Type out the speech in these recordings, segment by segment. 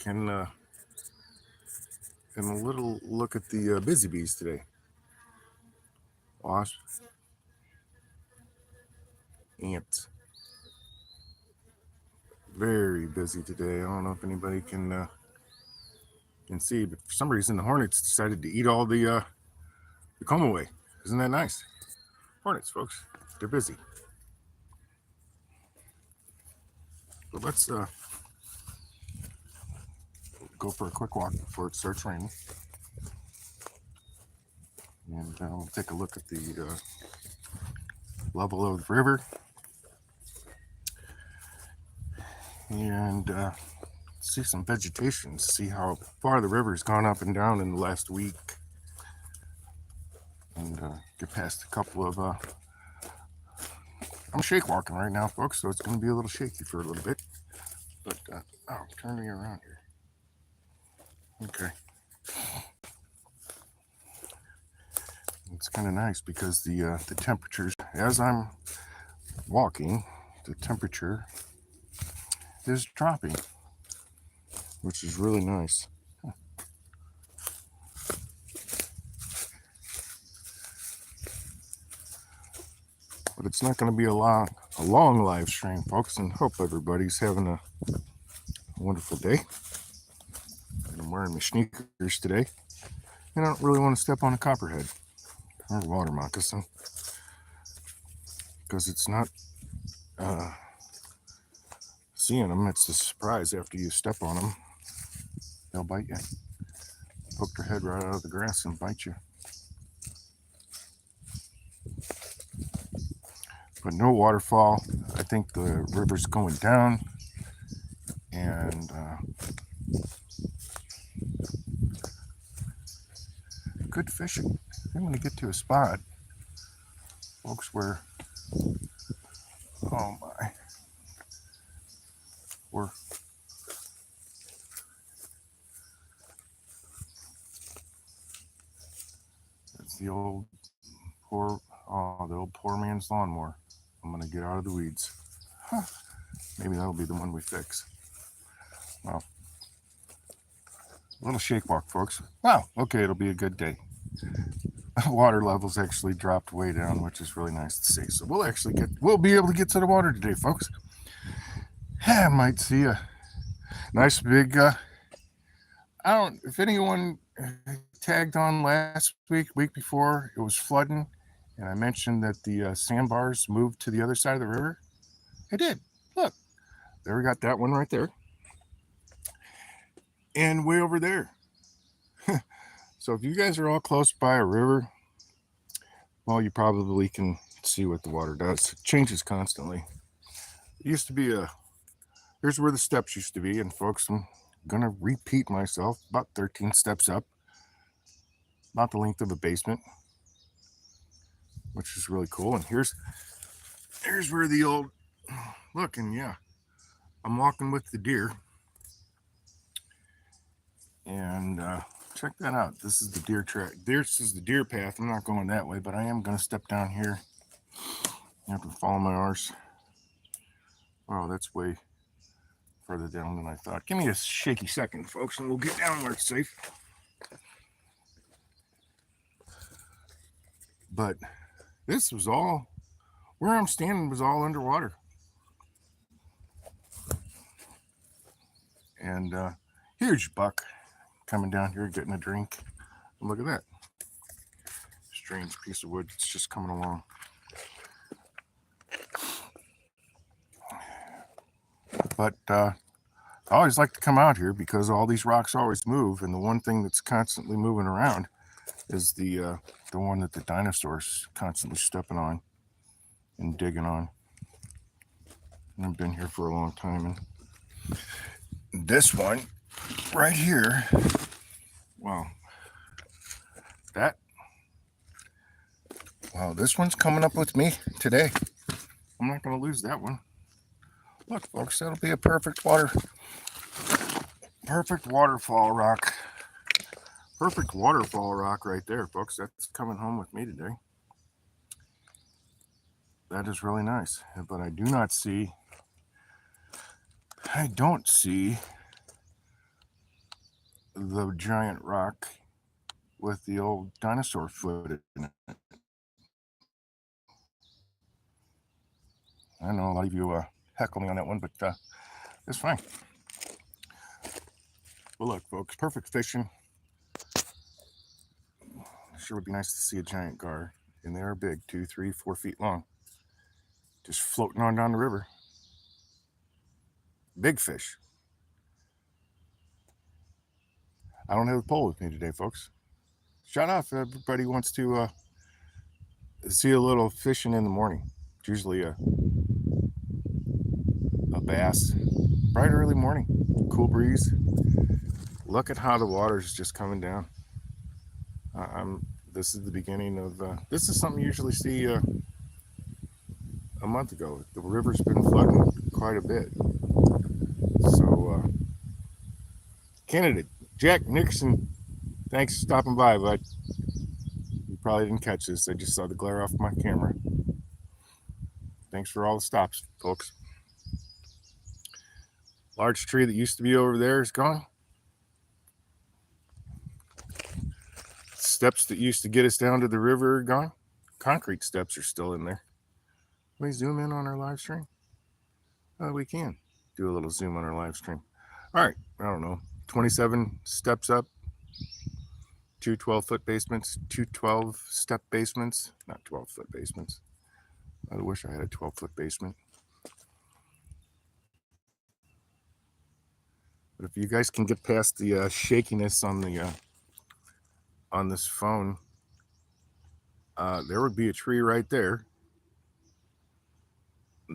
and a little look at the busy bees today. Wasps, ants, very busy today. I don't know if anybody can see, but for some reason the hornets decided to eat all the comb away. Isn't that nice? Hornets, folks, they're busy. But let's go for a quick walk before it starts raining, and we'll take a look at the level of the river and see some vegetation, see how far the river's gone up and down in the last week, and get past a couple of I'm shake walking right now, folks, so it's going to be a little shaky for a little bit, but turn me around here. Okay, it's kind of nice because the temperatures, as I'm walking, the temperature is dropping, which is really nice. But it's not going to be a long live stream, folks, and hope everybody's having a wonderful day. And I'm wearing my sneakers today, and I don't really want to step on a copperhead or water moccasin because it's not seeing them. It's a surprise after you step on them. They'll bite you. Poke their head right out of the grass and bite you. But no waterfall. I think the river's going down, and good fishing. I'm going to get to a spot, folks, where, oh my, we're it's the old the old poor man's lawnmower. I'm going to get out of the weeds. Huh. Maybe that'll be the one we fix. Well, a little shake walk, folks. Wow, okay, it'll be a good day. Water levels actually dropped way down, which is really nice to see. So we'll be able to get to the water today, folks. I might see a nice big if anyone tagged on last week before, it was flooding, and I mentioned that the sandbars moved to the other side of the river. It did. Look, there we got that one right there, and way over there. So if you guys are all close by a river, well, you probably can see what the water does. It changes constantly. It used to be here's where the steps used to be, and folks, I'm gonna repeat myself, about 13 steps up, about the length of a basement, which is really cool. And here's where the old look, and yeah, I'm walking with the deer, and check that out. This is the deer track. This is the deer path. I'm not going that way, but I am going to step down here. You have to follow my arse. Oh, that's way further down than I thought. Give me a shaky second, folks, and we'll get down where it's safe. But this was all, where I'm standing was all underwater. And huge buck coming down here getting a drink. And look at that. Strange piece of wood. It's just coming along. But I always like to come out here because all these rocks always move, and the one thing that's constantly moving around is the one that the dinosaurs constantly stepping on and digging on. And I've been here for a long time, and this one right here, wow, this one's coming up with me today. I'm not going to lose that one. Look, folks, that'll be a perfect waterfall rock. Perfect waterfall rock right there, folks. That's coming home with me today. That is really nice. But I don't see the giant rock with the old dinosaur foot in it. I know a lot of you heckle me on that one, but it's fine. Well, look, folks, perfect fishing. Sure would be nice to see a giant gar, and they are big, 2, 3, 4 feet long, just floating on down the river. Big fish. I don't have a pole with me today, folks. Shout out if everybody wants to see a little fishing in the morning. It's usually a bass. Bright early morning, cool breeze. Look at how the water's just coming down. This is the beginning of. This is something you usually see a month ago. The river's been flooding quite a bit. So, candidate Jack Nixon, thanks for stopping by, bud. You probably didn't catch this. I just saw the glare off my camera. Thanks for all the stops, folks. Large tree that used to be over there is gone. Steps that used to get us down to the river are gone. Concrete steps are still in there. Can we zoom in on our live stream? We can do a little zoom on our live stream. All right, I don't know, 27 steps up, 2 12-foot basements, 2 12-step basements, not 12-foot basements. I wish I had a 12-foot basement. But if you guys can get past the shakiness on the on this phone, there would be a tree right there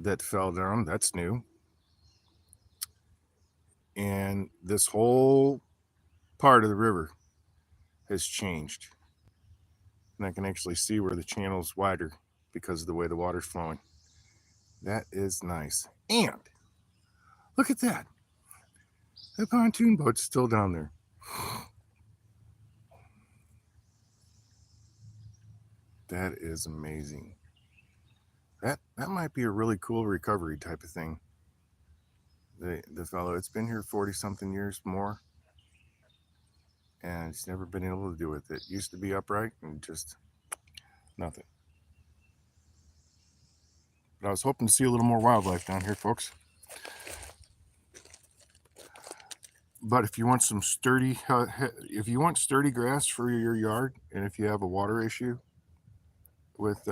that fell down. That's new. And this whole part of the river has changed. And I can actually see where the channel's wider because of the way the water's flowing. That is nice. And look at that. That pontoon boat's still down there. That is amazing. That might be a really cool recovery type of thing. The fellow, it's been here 40-something years more, and it's never been able to do with it. Used to be upright and just nothing. But I was hoping to see a little more wildlife down here, folks. But if you want some sturdy grass for your yard, and if you have a water issue with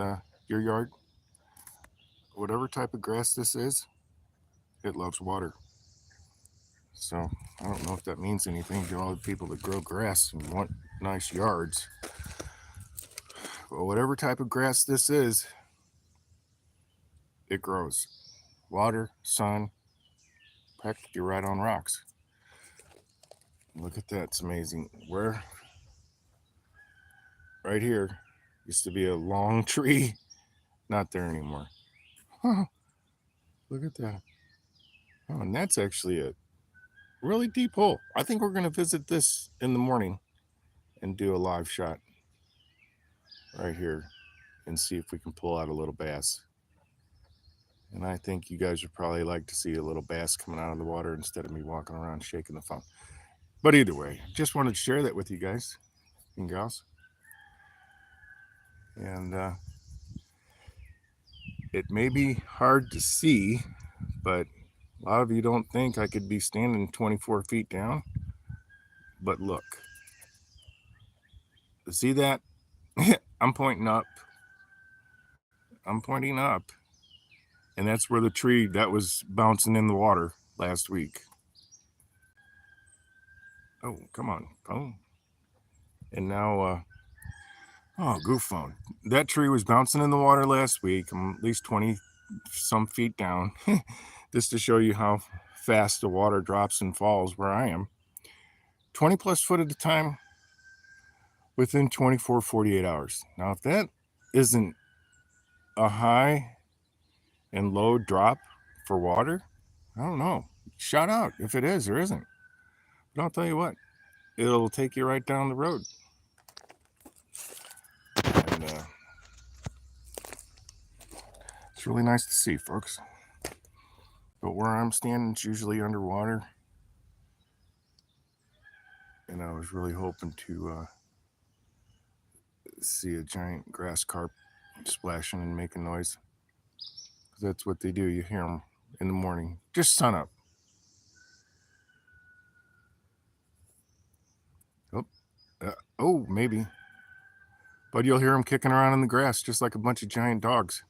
your yard, whatever type of grass this is, it loves water. So I don't know if that means anything to all the people that grow grass and want nice yards. But whatever type of grass this is, it grows. Water, sun, practically right on rocks. Look at that, it's amazing. Where right here used to be a long tree, not there anymore. Look at that. Oh, and that's actually a really deep hole. I think we're going to visit this in the morning and do a live shot right here and see if we can pull out a little bass. And I think you guys would probably like to see a little bass coming out of the water instead of me walking around shaking the phone. But either way, just wanted to share that with you guys and gals. And it may be hard to see, but a lot of you don't think I could be standing 24 feet down. But look, see that? I'm pointing up. I'm pointing up. And that's where the tree that was bouncing in the water last week. Oh, come on, phone. And now, goof phone. That tree was bouncing in the water last week. I'm at least 20 some feet down. Just to show you how fast the water drops and falls where I am. 20 plus foot at a time within 24, 48 hours. Now, if that isn't a high and low drop for water, I don't know. Shout out if it is or isn't. But I'll tell you what, it'll take you right down the road. And it's really nice to see, folks. But where I'm standing, it's usually underwater. And I was really hoping to see a giant grass carp splashing and making noise. That's what they do. You hear them in the morning, just sun up. Oh, maybe. But you'll hear them kicking around in the grass just like a bunch of giant dogs.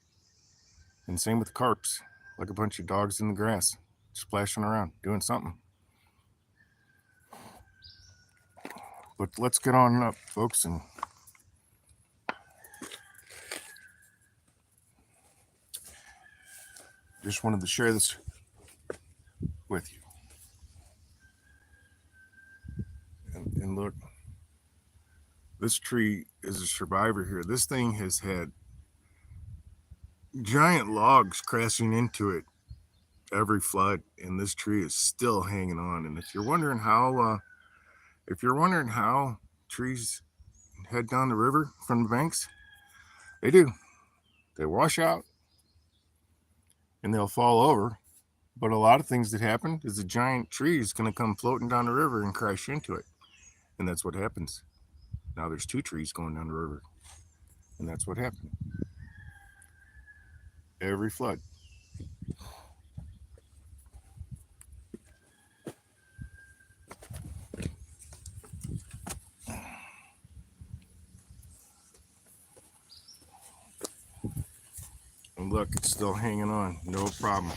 And same with the carps, like a bunch of dogs in the grass, splashing around, doing something. But let's get on up, folks, and just wanted to share this with you. And look, this tree is a survivor here. This thing has had giant logs crashing into it every flood, and this tree is still hanging on. And if you're wondering how trees head down the river from the banks, they do. They wash out and they'll fall over. But a lot of things that happen is a giant tree is going to come floating down the river and crash into it. And that's what happens. Now there's 2 trees going down the river. And that's what happened. Every flood. And look, it's still hanging on, no problem.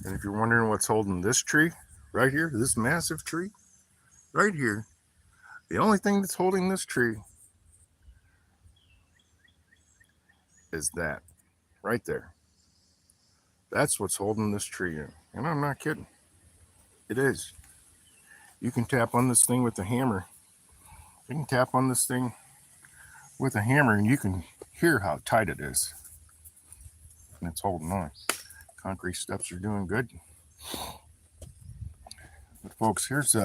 And if you're wondering what's holding this tree right here, this massive tree right here, the only thing that's holding this tree is that right there. That's what's holding this tree in. And I'm not kidding. It is. You can tap on this thing with a hammer. You can tap on this thing with a hammer and you can hear how tight it is. And it's holding on. Concrete steps are doing good. But folks, here's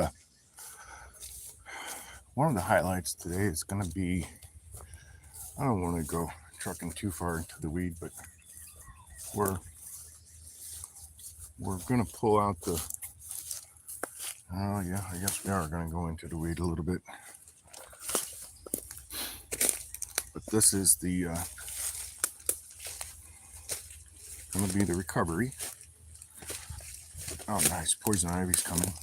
one of the highlights today is going to be, I don't want to go trucking too far into the weed, but we're going to pull out the, oh yeah, I guess we are going to go into the weed a little bit. But this is the, going to be the recovery. Oh nice, poison ivy's coming.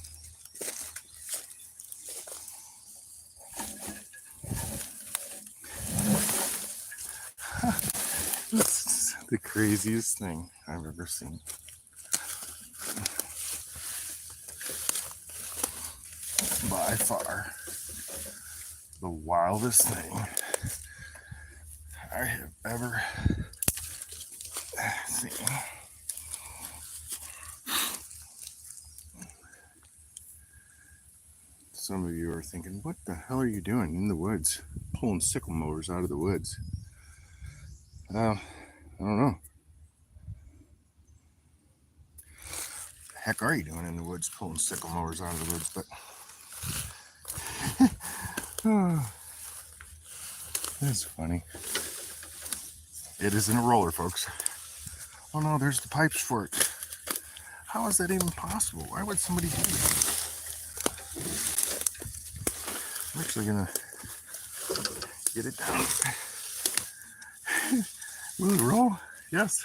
This is the craziest thing I've ever seen. By far the wildest thing I have ever seen. Some of you are thinking, what the hell are you doing in the woods? Pulling sickle mowers out of the woods. I don't know. What the heck are you doing in the woods pulling sickle mowers out of the woods? But that's funny. It isn't a roller, folks. Oh no, there's the pipes for it. How is that even possible? Why would somebody do that? I'm actually gonna get it down. Will it roll? Yes,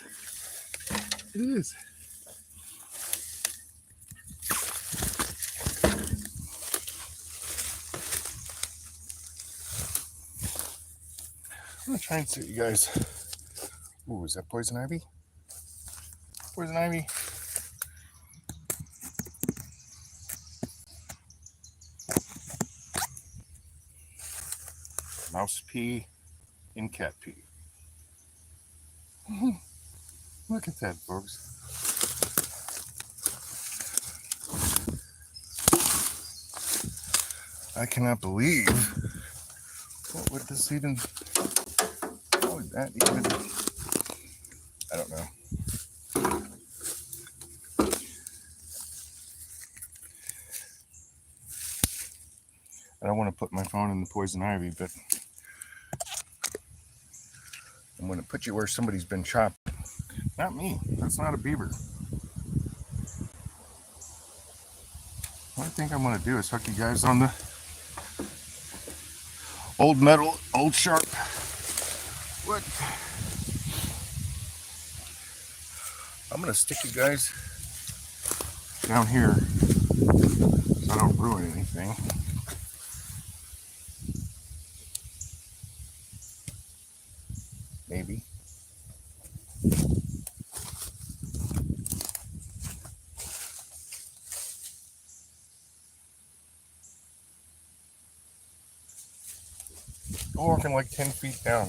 it is. I'm gonna try and see you guys. Ooh, is that poison ivy? Poison ivy. Mouse pee and cat pee. Look at that, folks. I cannot believe. What would this even? What would that even? I don't know. I don't want to put my phone in the poison ivy, but I'm going to put you where somebody's been chopped. Not me. That's not a beaver. What I think I'm going to do is hook you guys on the Old metal, old sharp. What? I'm gonna stick you guys down here so I don't ruin anything. Maybe. I'm walking like 10 feet down.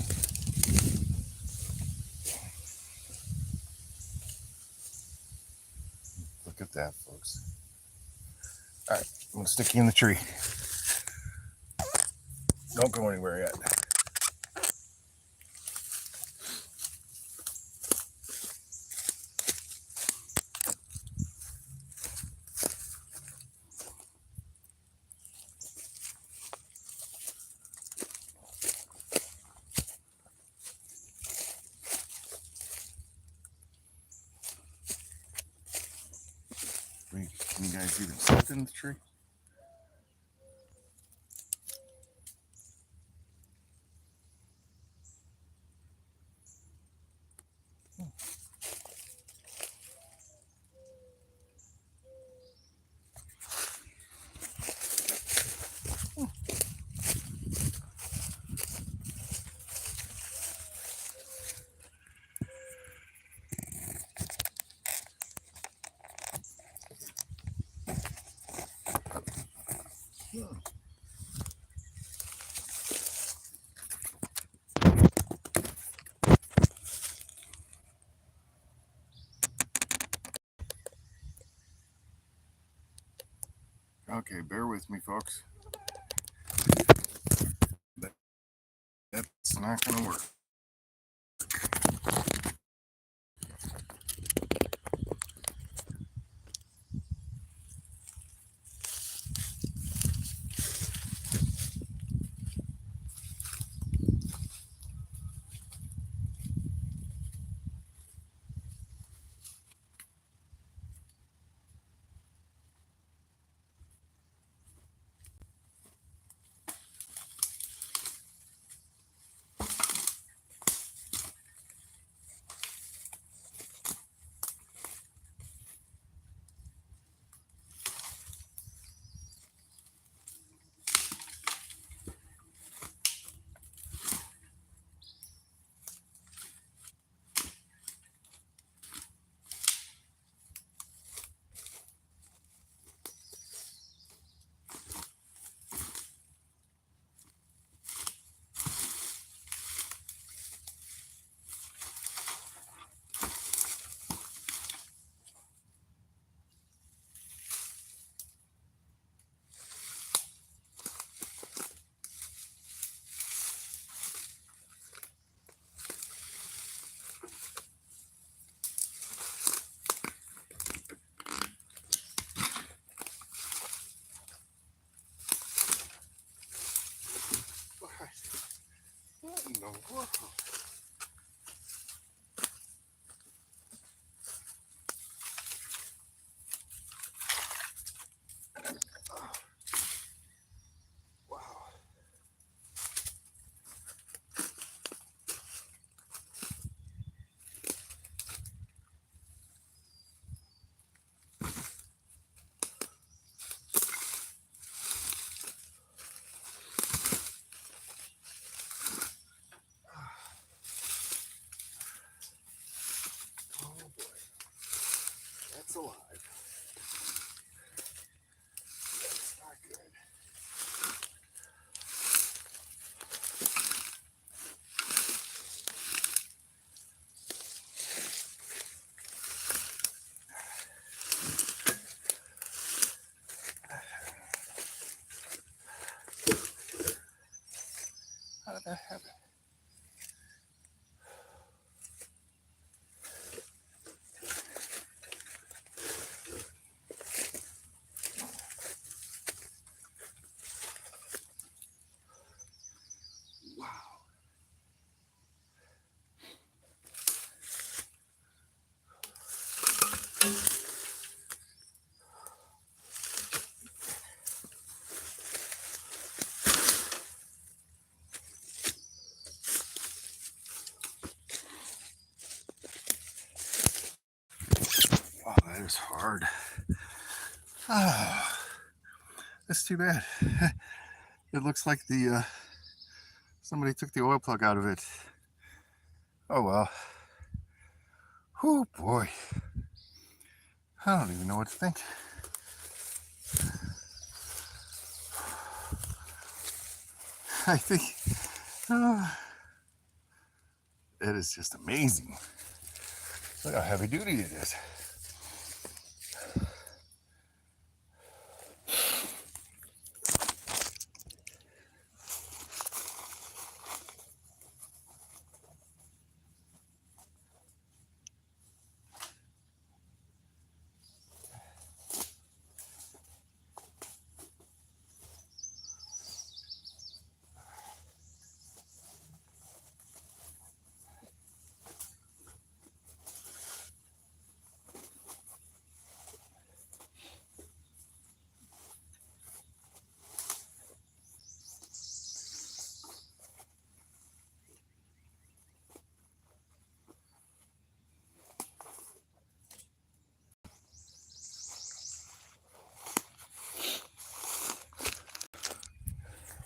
Look at that, folks. All right, I'm gonna stick you in the tree. Don't go anywhere yet. Can you guys even sit in the tree? Okay, bear with me, folks. That's not gonna work. What in the world? Wow. Oh boy. That's alive. That's not good. How did that happen? Wow. is hard. Ah, that's too bad. It looks like the somebody took the oil plug out of it. Oh well. Oh boy. I don't even know what to think. I think it is just amazing. Look how heavy duty it is.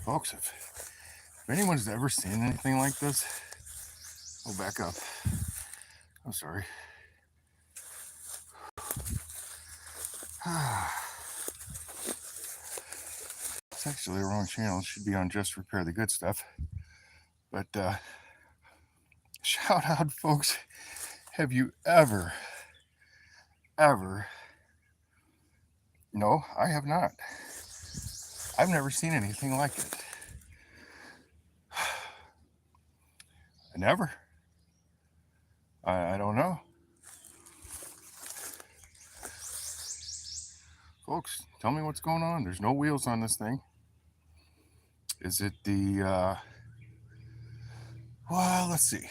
Folks, if anyone's ever seen anything like this, oh, back up. I'm sorry. It's actually the wrong channel. It should be on Just Repair the Good Stuff. But shout out, folks. Have you ever, no, I have not. I've never seen anything like it. Never. I don't know. Folks, tell me what's going on. There's no wheels on this thing. Is it the, well, let's see.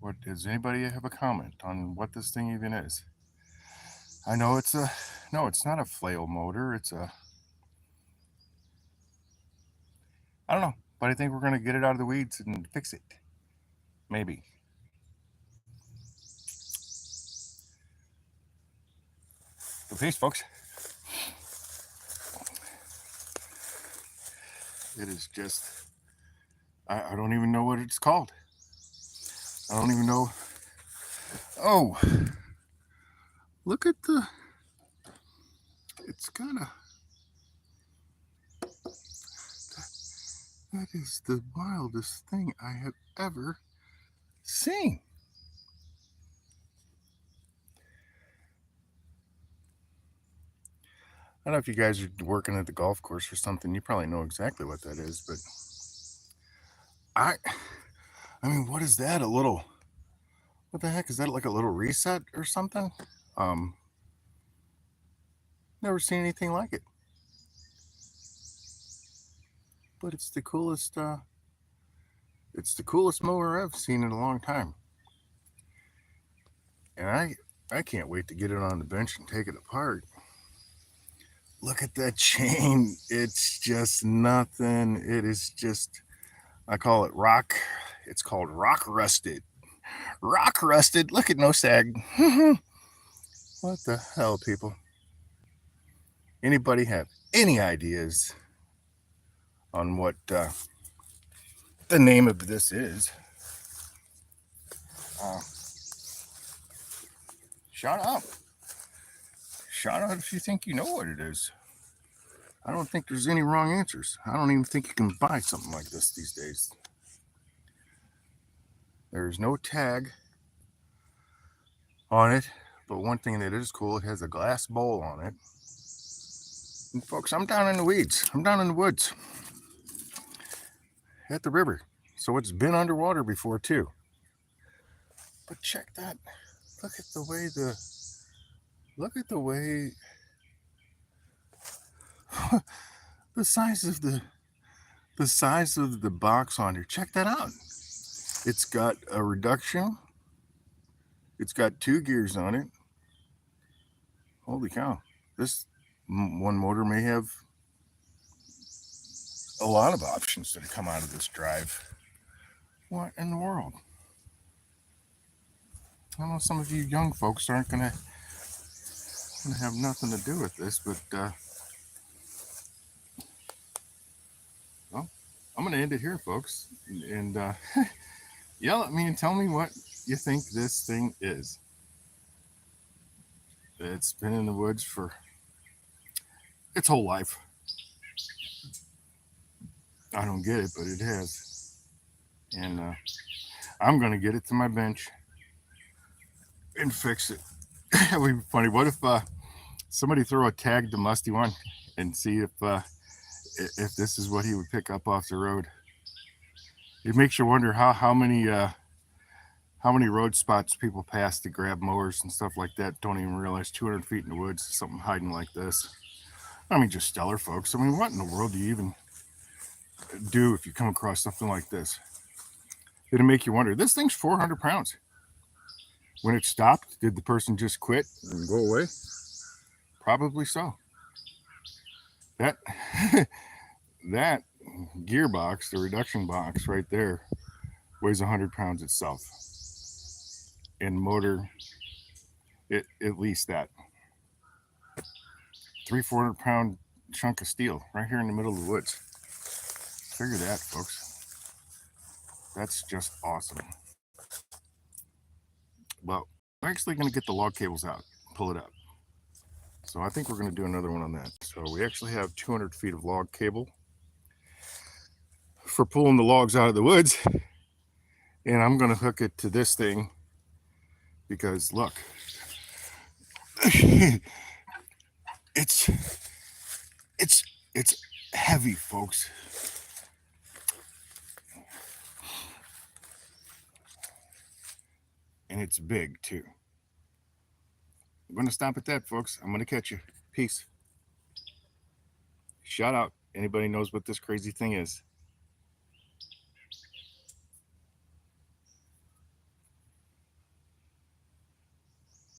What does anybody have a comment on what this thing even is? I know it's a, no, it's not a flail motor. It's a, I don't know, but I think we're going to get it out of the weeds and fix it. Maybe. So peace, folks. It is just, I don't even know what it's called. I don't even know. Oh, look at the, it's kind of, that is the wildest thing I have ever seen. I don't know if you guys are working at the golf course or something. You probably know exactly what that is, but I mean, what is that? A little, what the heck is that? Like a little reset or something? Never seen anything like it. But it's the coolest mower I've seen in a long time. And I can't wait to get it on the bench and take it apart. Look at that chain. It's just nothing. It is just, I call it rock. It's called rock rusted. Rock rusted. Look at no sag. What the hell, people? Anybody have any ideas on what the name of this is? Shout out. Shout out if you think you know what it is. I don't think there's any wrong answers. I don't even think you can buy something like this these days. There's no tag on it, but one thing that is cool, it has a glass bowl on it. And folks, I'm down in the weeds. I'm down in the woods at the river. So it's been underwater before too. But check that. Look at the way the size of the box on here. Check that out. It's got a reduction. It's got 2 gears on it. Holy cow. This one motor may have a lot of options that come out of this drive. What in the world? I know some of you young folks aren't gonna have nothing to do with this, but well, I'm gonna end it here, folks, and yell at me and tell me what you think this thing is. It's been in the woods for its whole life. I don't get it, but it has, and I'm gonna get it to my bench and fix it. It would be funny. What if somebody throw a tag to Musty One and see if this is what he would pick up off the road? It makes you wonder how many road spots people pass to grab mowers and stuff like that. Don't even realize 200 feet in the woods, something hiding like this. I mean, just stellar, folks. I mean, what in the world do you even do if you come across something like this? It'll make you wonder. This thing's 400 pounds. When it stopped, did the person just quit and go away? Probably so. That that gearbox, the reduction box right there, weighs 100 pounds itself. And motor, at least that. 300-400 pound chunk of steel right here in the middle of the woods. Figure that, folks. That's just awesome. Well, we're actually going to get the log cables out, pull it up. So I think we're going to do another one on that. So we actually have 200 feet of log cable for pulling the logs out of the woods. And I'm going to hook it to this thing because look, it's heavy, folks. And it's big too. I'm going to stop at that, folks. I'm going to catch you. Peace. Shout out. Anybody knows what this crazy thing is?